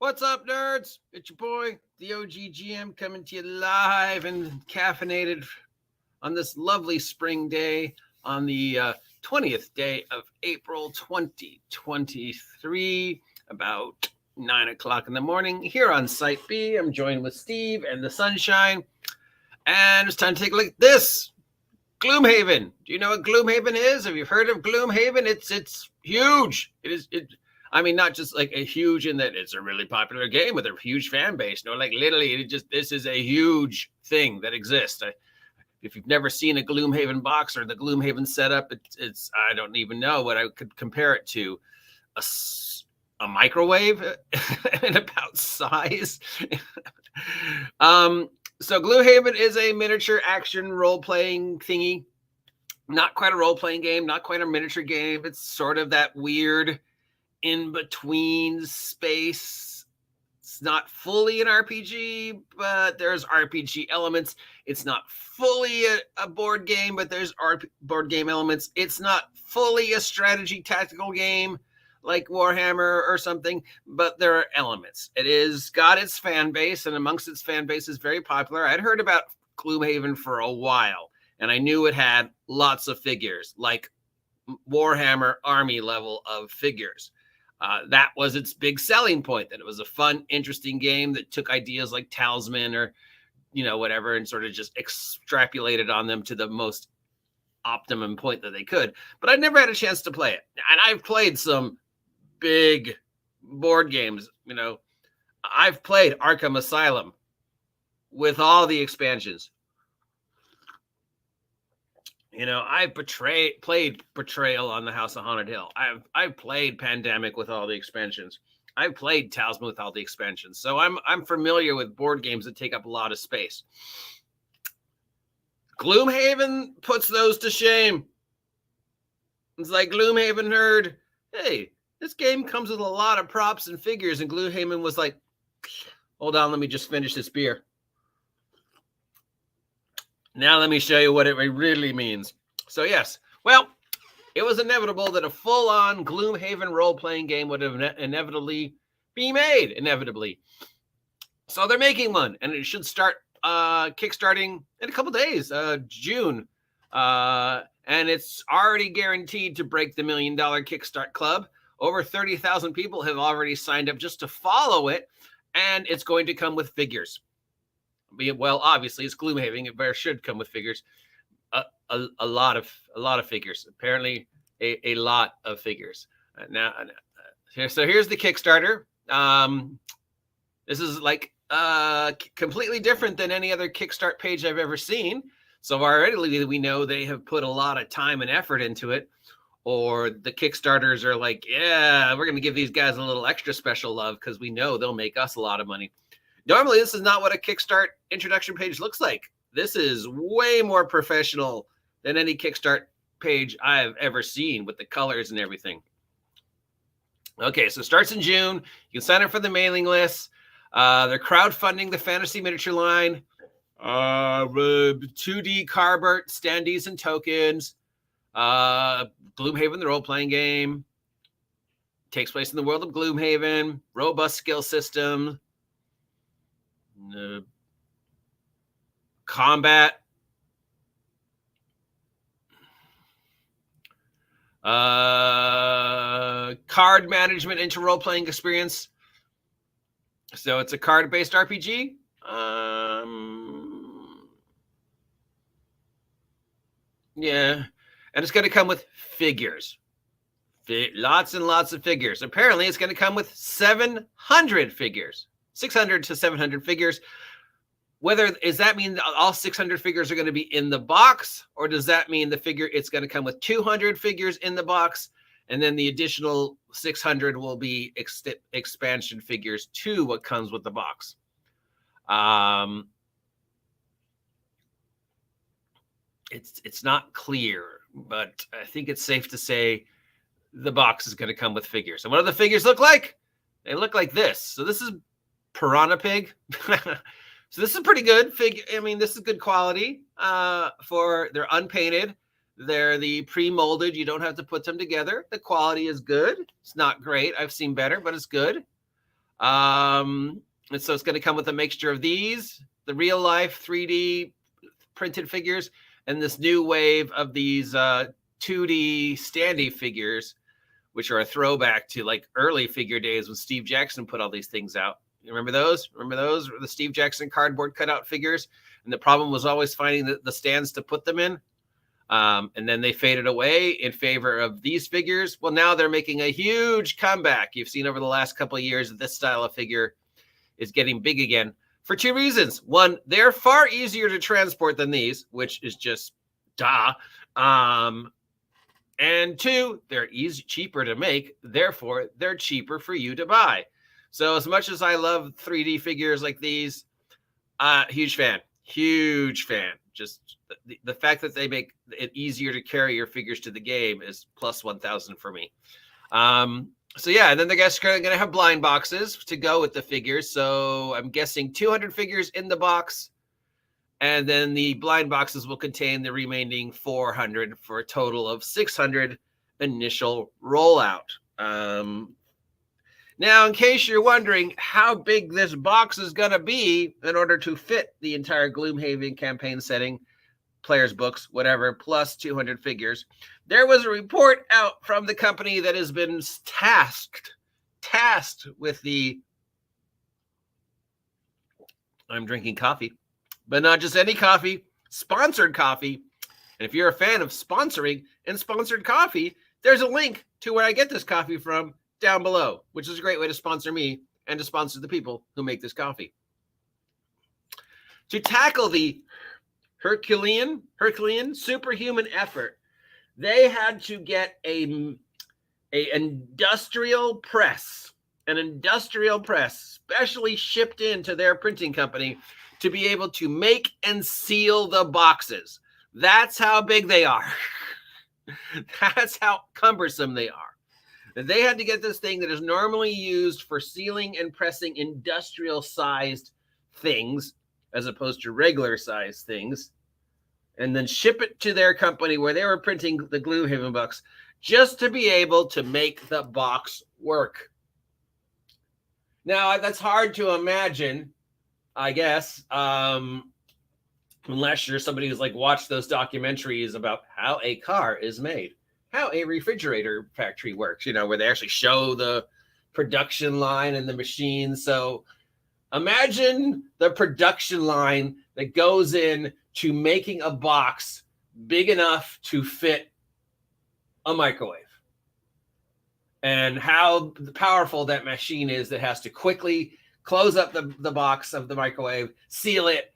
What's up, nerds? It's your boy, the OG GM, coming to you live and caffeinated on this lovely spring day on the 20th day of April 2023, about 9 o'clock in the morning here on Site B. I'm joined with Steve and the sunshine, and it's time to take a look at this. Gloomhaven. Do you know what Gloomhaven is? Have you heard of Gloomhaven? It's huge. I mean, not just like a huge in that it's a really popular game with a huge fan base. No, like literally, this is a huge thing that exists. If you've never seen a Gloomhaven box or the Gloomhaven setup, it's I don't even know what I could compare it to. A microwave in about size. So Gloomhaven is a miniature action role-playing thingy. Not quite a role-playing game, not quite a miniature game. It's sort of that weird in-between space. It's not fully an RPG, but there's RPG elements. It's not fully a board game, but there's board game elements. It's not fully a strategy tactical game like Warhammer or something, but there are elements. It is got its fan base, and amongst its fan base is very popular. I'd heard about Gloomhaven for a while, and I knew it had lots of figures, like Warhammer army level of figures. That was its big selling point, that it was a fun, interesting game that took ideas like Talisman or, whatever, and sort of just extrapolated on them to the most optimum point that they could. But I'd never had a chance to play it. And I've played some big board games. I've played Arkham Asylum with all the expansions. I've played Betrayal on the House of Haunted Hill. I've played Pandemic with all the expansions. I've played Talisman with all the expansions. So I'm familiar with board games that take up a lot of space. Gloomhaven puts those to shame. It's like Gloomhaven heard, hey, this game comes with a lot of props and figures, and Gloomhaven was like, hold on, let me just finish this beer. Now let me show you what it really means. So yes, well, it was inevitable that a full-on Gloomhaven role-playing game would have inevitably be made, So they're making one, and it should start kickstarting in a couple days, June. And it's already guaranteed to break the $1 million Kickstart club. Over 30,000 people have already signed up just to follow it, and it's going to come with figures. Well, obviously, it's Gloomhaven. It should come with figures. A lot of figures. Apparently, a lot of figures. So here's the Kickstarter. This is like completely different than any other Kickstart page I've ever seen. So already we know they have put a lot of time and effort into it. Or the Kickstarters are like, yeah, we're going to give these guys a little extra special love because we know they'll make us a lot of money. Normally, this is not what a Kickstart introduction page looks like. This is way more professional than any Kickstart page I've ever seen with the colors and everything. Okay, so it starts in June. You can sign up for the mailing list. They're crowdfunding the fantasy miniature line. 2D cardboard, standees, and tokens. Gloomhaven, the role-playing game. Takes place in the world of Gloomhaven. Robust skill system. Combat. Card management into role-playing experience. So it's a card-based RPG. Yeah. And it's going to come with figures. Lots and lots of figures. Apparently, it's going to come with 700 figures. 600 to 700 figures. Does that mean all 600 figures are going to be in the box, or does that mean it's going to come with 200 figures in the box, and then the additional 600 will be expansion figures to what comes with the box? It's not clear, but I think it's safe to say the box is going to come with figures. And what do the figures look like? They look like this. So this is Piranha Pig. So this is pretty good figure. I mean, this is good quality. They're unpainted. They're the pre-molded. You don't have to put them together. The quality is good. It's not great. I've seen better, but it's good. And so it's going to come with a mixture of these, the real life 3D printed figures, and this new wave of these 2D standee figures, which are a throwback to like early figure days when Steve Jackson put all these things out. You remember those? Remember those? The Steve Jackson cardboard cutout figures? And the problem was always finding the stands to put them in. And then they faded away in favor of these figures. Well, now they're making a huge comeback. You've seen over the last couple of years that this style of figure is getting big again for two reasons. One, they're far easier to transport than these, which is just duh. And two, they're cheaper to make. Therefore, they're cheaper for you to buy. So as much as I love 3D figures like these, huge fan. Just the fact that they make it easier to carry your figures to the game is plus 1,000 for me. So yeah, and then the guys are going to have blind boxes to go with the figures. So I'm guessing 200 figures in the box, and then the blind boxes will contain the remaining 400 for a total of 600 initial rollout. Now, in case you're wondering how big this box is going to be in order to fit the entire Gloomhaven campaign setting, players' books, whatever, plus 200 figures, there was a report out from the company that has been tasked with the... I'm drinking coffee, but not just any coffee, sponsored coffee. And if you're a fan of sponsoring and sponsored coffee, there's a link to where I get this coffee from down below, which is a great way to sponsor me and to sponsor the people who make this coffee. To tackle the Herculean superhuman effort, they had to get an industrial press specially shipped into their printing company to be able to make and seal the boxes. That's how big they are. That's how cumbersome they are. They had to get this thing that is normally used for sealing and pressing industrial-sized things as opposed to regular-sized things, and then ship it to their company where they were printing the Gloomhaven books just to be able to make the box work. Now, that's hard to imagine, I guess, unless you're somebody who's like watched those documentaries about how a car is made, how a refrigerator factory works, where they actually show the production line and the machine. So imagine the production line that goes in to making a box big enough to fit a microwave, and how powerful that machine is that has to quickly close up the box of the microwave, seal it,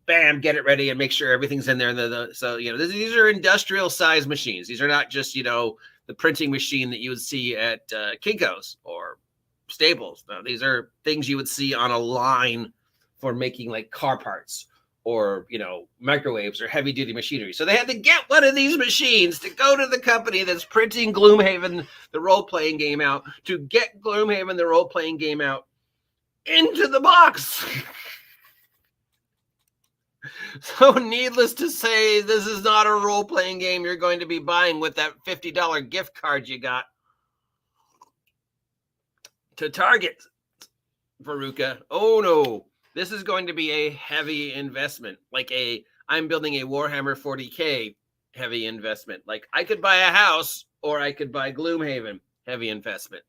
bam, get it ready, and make sure everything's in there. So, these are industrial size machines. These are not just, the printing machine that you would see at Kinko's or Staples. No, these are things you would see on a line for making like car parts or, microwaves or heavy duty machinery. So they had to get one of these machines to go to the company that's printing Gloomhaven, the role-playing game out, to get Gloomhaven, the role-playing game out into the box. So needless to say, this is not a role-playing game you're going to be buying with that $50 gift card you got to Target, Veruca. Oh no, this is going to be a heavy investment. I'm building a Warhammer 40K heavy investment. Like, I could buy a house or I could buy Gloomhaven, heavy investment.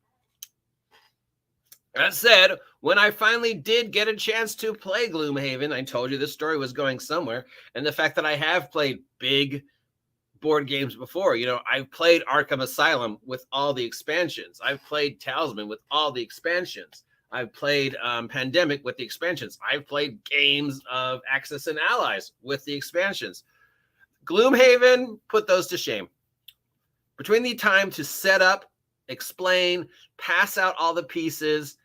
That said, when I finally did get a chance to play Gloomhaven, I told you this story was going somewhere. And the fact that I have played big board games before, I've played Arkham Asylum with all the expansions. I've played Talisman with all the expansions. I've played Pandemic with the expansions. I've played games of Axis and Allies with the expansions. Gloomhaven put those to shame. Between the time to set up, explain, pass out all the pieces,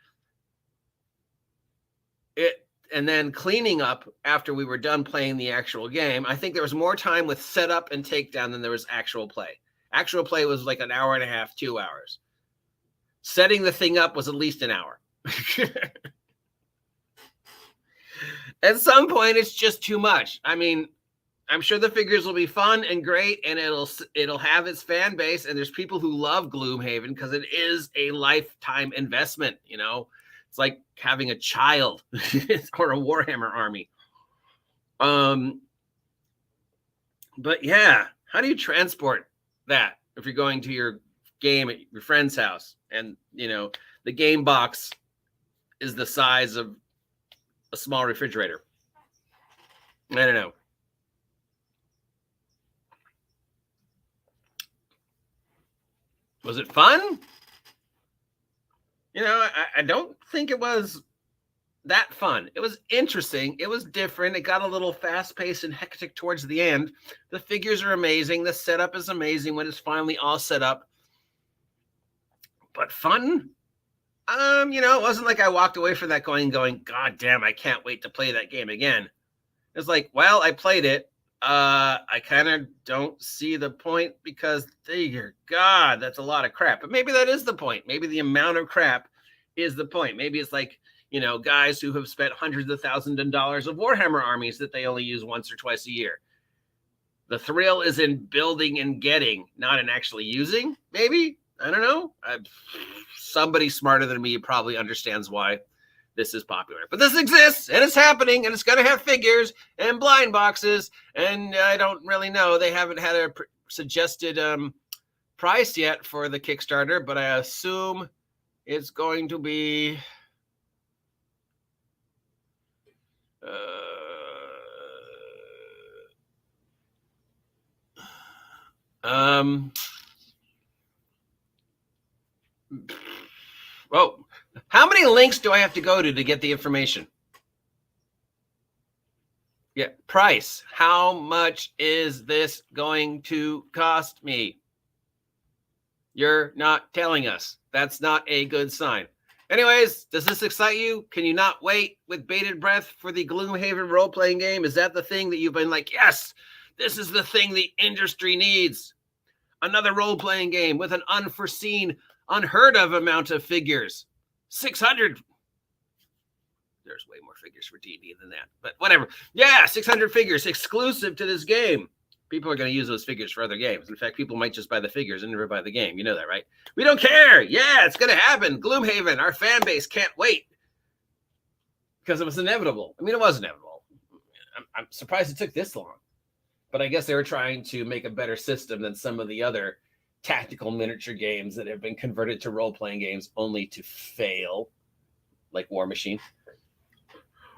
and then cleaning up after we were done playing the actual game, I think there was more time with setup and takedown than there was actual play. Actual play was like an hour and a half, 2 hours. Setting the thing up was at least an hour. At some point, it's just too much. I mean, I'm sure the figures will be fun and great, and it'll have its fan base, and there's people who love Gloomhaven because it is a lifetime investment, It's like having a child or a Warhammer army. But yeah, how do you transport that if you're going to your game at your friend's house and, you know, the game box is the size of a small refrigerator? I don't know. Was it fun? You know, I don't think it was that fun. It was interesting. It was different. It got a little fast-paced and hectic towards the end. The figures are amazing. The setup is amazing when it's finally all set up. But fun? You know, it wasn't like I walked away from that going, God damn, I can't wait to play that game again. It's like, well, I played it. I kind of don't see the point because, dear God, that's a lot of crap. But maybe that is the point. Maybe the amount of crap is the point. Maybe it's like, you know, guys who have spent hundreds of thousands of dollars of Warhammer armies that they only use once or twice a year. The thrill is in building and getting, not in actually using, maybe. I don't know. Somebody smarter than me probably understands why this is popular. But this exists, and it's happening, and it's going to have figures and blind boxes, and I don't really know. They haven't had a suggested price yet for the Kickstarter, but I assume it's going to be... Whoa. How many links do I have to go to get the information? Yeah, price. How much is this going to cost me? You're not telling us. That's not a good sign. Anyways, does this excite you? Can you not wait with bated breath for the Gloomhaven role-playing game? Is that the thing that you've been like, yes, this is the thing the industry needs? Another role-playing game with an unforeseen, unheard of amount of figures. 600. There's way more figures for D&D than that, but whatever. Yeah, 600 figures exclusive to this game. People are going to use those figures for other games. In fact, people might just buy the figures and never buy the game. You know that, right? We don't care. Yeah, it's going to happen. Gloomhaven, our fan base can't wait because it was inevitable. I mean, it was inevitable. I'm surprised it took this long, but I guess they were trying to make a better system than some of the other tactical miniature games that have been converted to role-playing games only to fail, like War Machine.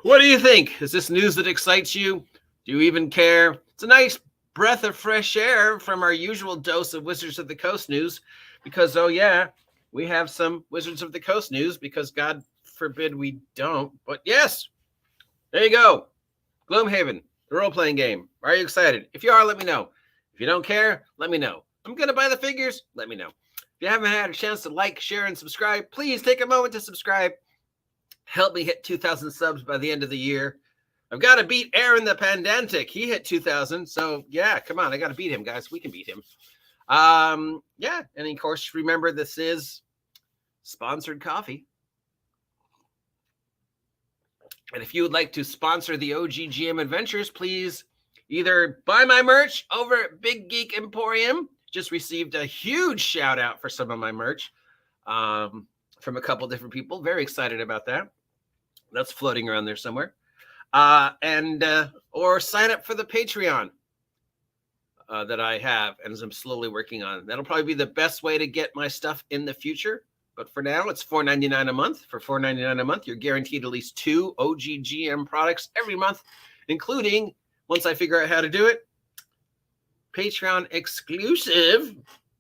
What do you think? Is this news that excites you? Do you even care? It's a nice breath of fresh air from our usual dose of Wizards of the Coast news because, oh yeah, we have some Wizards of the Coast news because God forbid we don't. But yes, there you go. Gloomhaven, the role-playing game. Are you excited? If you are, let me know. If you don't care, let me know. I'm going to buy the figures. Let me know. If you haven't had a chance to like, share, and subscribe, please take a moment to subscribe. Help me hit 2,000 subs by the end of the year. I've got to beat Aaron the Pandantic. He hit 2,000. So, yeah, come on. I got to beat him, guys. We can beat him. Yeah. And, of course, remember, this is sponsored coffee. And if you would like to sponsor the OGGM Adventures, please either buy my merch over at Big Geek Emporium. Just received a huge shout out for some of my merch from a couple different people. Very excited about that. That's floating around there somewhere. Or sign up for the Patreon that I have and I'm slowly working on. That'll probably be the best way to get my stuff in the future. But for now, it's $4.99 a month. For $4.99 a month, you're guaranteed at least 2 OGGM products every month, including, once I figure out how to do it, Patreon exclusive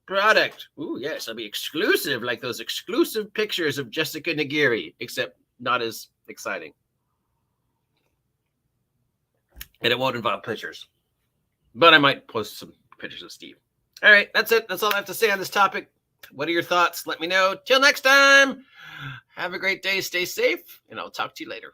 product. Ooh, yes, I'll be exclusive, like those exclusive pictures of Jessica Nagiri, except not as exciting. And it won't involve pictures. But I might post some pictures of Steve. All right, that's it. That's all I have to say on this topic. What are your thoughts? Let me know. Till next time, have a great day. Stay safe, and I'll talk to you later.